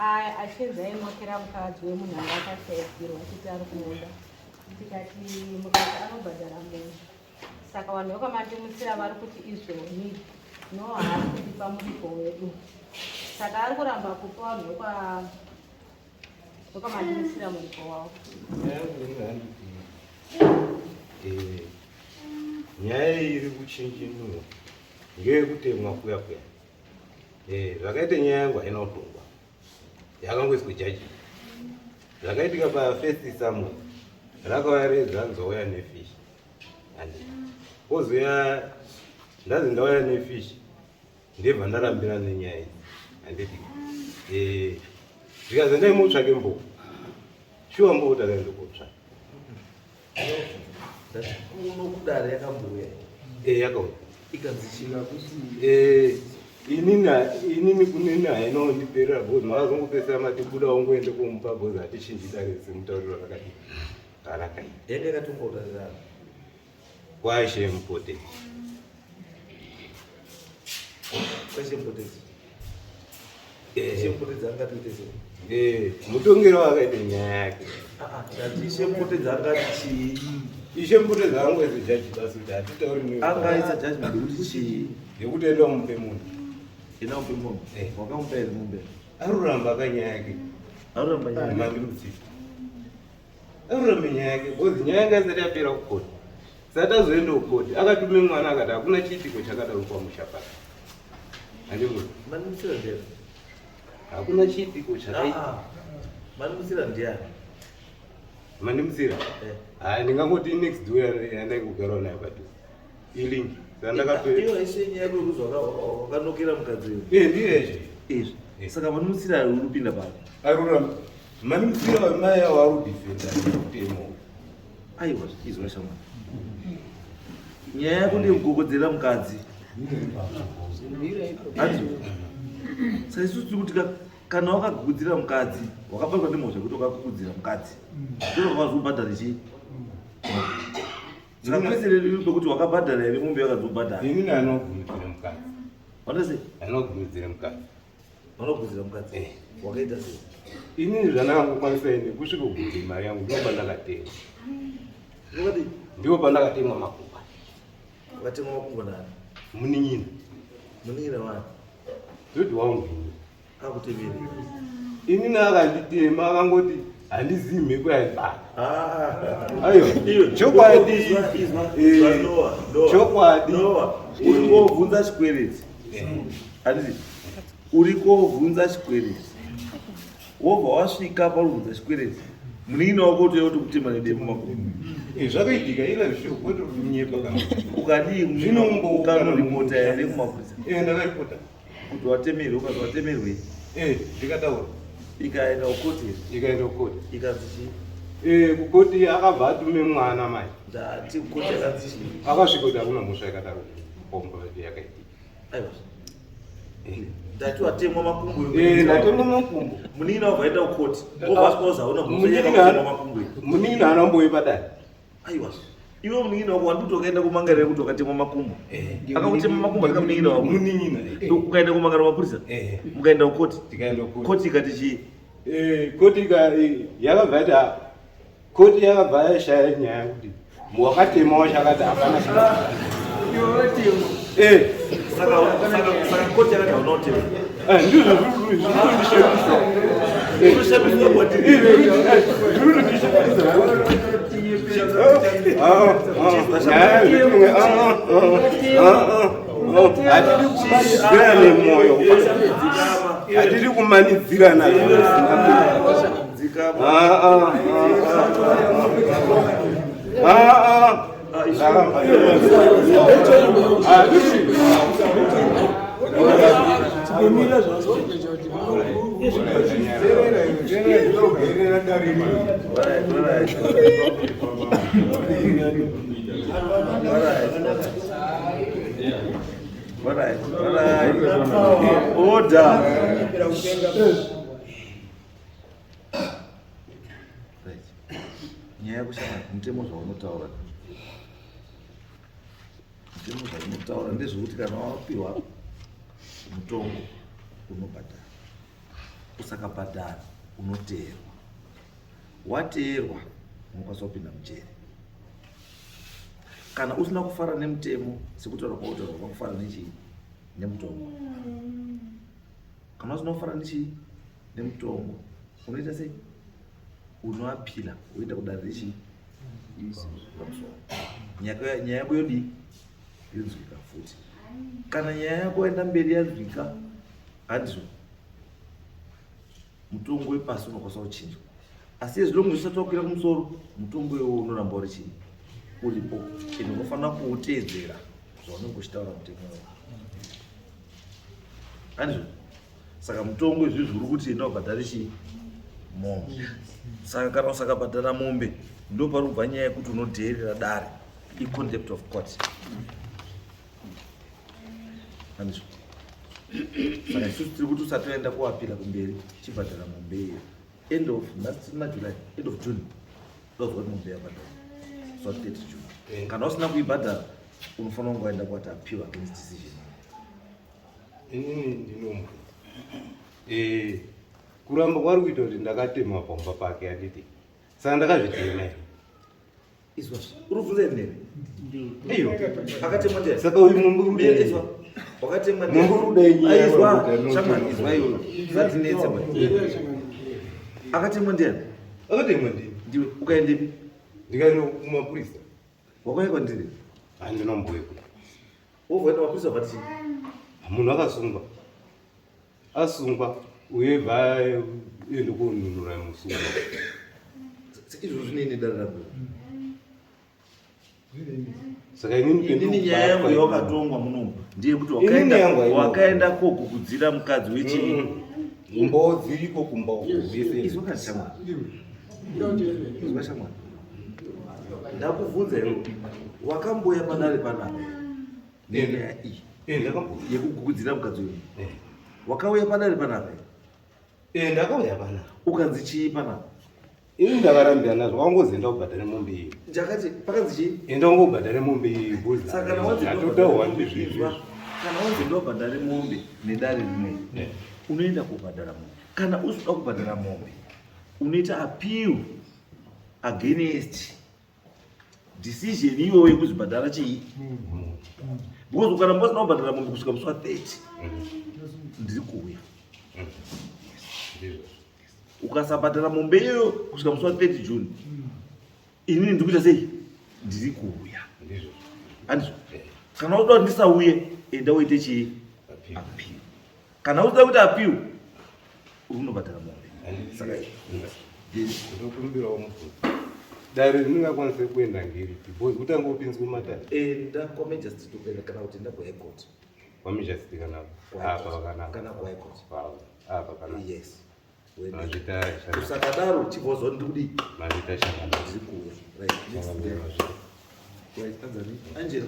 achenzai mwakera mukadzi wemunhu anga akashayikirwa kuti ari kumunda tikati mukadzi anobhadhara munhu saka vanhu vekwamatimutsira vari kuti izvoni no haasi kutipa muripo wedu saka ari kuramba kupa vanhu vekwamatimutsira muripo wavo. nyaya iri kuchinjinuwa ngeyekutemwa kuya zvakaita nyaya yangu haina kutongwa yakangoiswa jaji zvakaitika pafirst Samuel rakauya redzanzouya nefish ozoya ndazi ndauya nefish ndebva ndarambira nenyaya idzi handiti zvikazi ndaimutsvake mbovu shuwa mbovu takaenda kotsvaka unokudara yakambouya yakauya ikanzishika kuti inini kunini hainondiperera bhozi makazongopesera matibuda ongoende kumupa bhozi hatichinjidarese mutauriro rakadii arakai yanga yakatongotarira kwaishe mupote kwashe mupotezi shemupotezi angatoite sei mutongero wakaita nyaya yake ngati shemupotezi angati chii ishe mupotezi angoise jaji basi kuti hatitauri angaisa judgment yekuti chii yekuti enda umupe munhu ina upe munhu wakamupa here mumbe aruramba kanyaya yake aruramba nyaya mandimutsika aruramba nyaya yake bhozi nyaya yanga isati yapera kukoti sati azoenda kukoti akatume mwana akati hakuna chiitiko chakadaro pamusha pake handimuri manimutsira ndiyani hakuna chiitiko chakaita manimutsira ndiyani mandimutsira ndingangoti next door yandaikugarawo nayo padhuze ilingi iyo ise nyaya kwekuzwa wakanokera mukadzi wedu ndiyezve izvi saka manimutsira urikupinda pano aruramba manimutsira mai avo arudhifenda kutemo aiwa izwa shama nyaya yako ndekugogodzera mukadzi saka isusu tiri kuti kana wakagugudzira mukadzi wakabatwa nemhosva kuti wakagugudzira mukadzi ndiro wakazobhadhara chii saka kwese riri pekuti wakabhadhara here mumbe wakazobhadhara inini anogumidzira mukadzi wanase anogumidzira mukadzi wanogudzira mukadzi wakaita sei inini zvandakangokwanisa ine kusvika kugudze mari yangu ndo pandakatemwa wakati ndipo pandakatemwa makumba wakatemwa makumba nani munin'ina munin'ina wani dhodhi wangu akutemere inini akanditema akangoti handizivi mheko yaibata aiwa chokwadi chokwadi uri kovhunza chikwereti handiti uri kovhunza chikwereti wobva wasvika parubvunza chikwereti munin'ina wako utoya kuti kutema nedemo makumba zvakaitika ila zviro kwete kunyepa ukadii zvinomboukanoripota here kumapurisa ndakaripota kuti watemerwe ukazi watemerwe ndikataura ikaenda kukoti ikaenda kukoti ikanzi chii kukoti akabva atume mwana mai ndati kukoti akanzi chii akasvika kuti hakuna mhosva yakadaro komba yakaitika aiwa ndati watemwa makumbo ndatemwa makumbo munin'ina wabva aenda kukoti obvasikozaona mhosva makumbo munin'ina anambouye padare aiwa iwe munin'ina wako wanditi wakaenda kumangarira kuti wakatemwa makumbo akakutema makumbo tika munin'ina wako munin'ina ukaenda kumangara mapurisa mukaenda kukoti tikaenda koti ikati chii koti yakabva ati koti yakabva yashaya nyaya kuti wakatemawo chakati hapana saka koti yakati haunotema ndizvo zvirikundishamisa unoshamisa kwatiri hatidi kumanizira nemwoyo hatidi kumanidzira nazvo Order. Nyaya yekushama mutemo zvaunotaura ndezvekuti kana wapiwa mutongo unobhadhara usakabhadhara unoteerwa. Wateerwa unokwanisa kupinda mujeri. Kana usina kufara nemutemo sekutaura kwautaura kwakufara nechii nemutombo. Kana usina kufara nechii nemutombo unoita sei? Unoapila unoita kudare rechii pamusoro. Nyaya yako yodii yonzwika futi. Kana nyaya yako yaenda mberi yanzwika handizvo mutongo wepasi unokwanisa kuchinjwa. Asi ezvino zvisati wakwira kumusoro mutongo iwowo unoramba uri chii uripo. Ende unofanira kuuteedzera zvaunenge uchitaura mutemo wako. Handizvo? Saka mutongo izvizvi uri kuti enda wabhadhare chii mombe. Saka kana usakabhadhara mombe ndo pari kubva nyaya yekuti unodheerera dare i-contempt of court. Handizvo? Saka isusu tiri kuti usati waenda kuapila kumberi chibhadhara mombe iyo. End of July, end of June, ndozwa kuti mombe yabhadhara. So 30 June. Kana usina kuibhadhara unofanira kunge waenda kuati appeal against decision. Inini ndinomwe. Kuramba kwari kuita kuti ndakatema pamba pake anditi. Saka ndakazvitema. Izvozvo uri kubvunza nene? Iyo. Akatemwa ndiani? Saka uyu mumbi kudai. Wakatemwa ndiani? Mumbi kudai nyaya. Shamani izwa iyoyo. Zatinetse mwe. Akatemwa ndiani? Akatemwa ndini. Ndiwe ukaendepi? Ndikaenda kumapurisa. Wakaenda ndiri? Handina mbweko. Woenda kumapurisa vati? Munhu akasungwa. Asungwa uye bva ende kununura musungwa. Izvo zvinei dare rako? Saka inini nyaya yangu yawakatongwa munomu ndeyekuti wakaenda kogugudzira mukadzi wechii mbodzi iko kumba. Izvakashamwa. Izvakashamwa. Ndakubvunza iwe wakamboya padare panapa nenyaya iyi yekugugudzira mukadzi wedu. Wakauya padare panapa? Ndakauya panapa. Ukanzi chii panapa? Ini ndakarambira nazvo wangozoenda kubhadhara mombe iyi. Ndakati pakanzi chii? Enda ungobhadhara mombe iyi. Saka kana wanzi ndobhadhare mombe nedare rimwe unoenda kubhadhara mombe. Kana usida kubhadhara mombe unoita appeal against decision iyoyo yekuzvibhadhara chii. Because ukaramba usina kubhadhara mombe kusvika musi wa30 ndiri kuuya. Ukasabhadhara mombe iyoyo kusvika musi wa30 June inini ndiri kuita sei? Ndiri kuuya. Handizvo? Kana uda kuti ndisauye enda uite chii? Appeal. Kana usida kuita appeal unobhadhara mombe. Saka ndinokumbirawo mubvunzo. Dare rinongakwanisa kuenda ngeripi? Because kutanga upinzwe matatu. Enda kwamajestiti ukaenda kana kuti enda kuhigh court. Kwamajestiti kana apa vakanaka. Kana kuhigh court. Apa kana. Yes. Usakadaro chibozwa ndiri kudii? Mazita shanga. Ndiri kuuya. Right. Next. Right. Angela.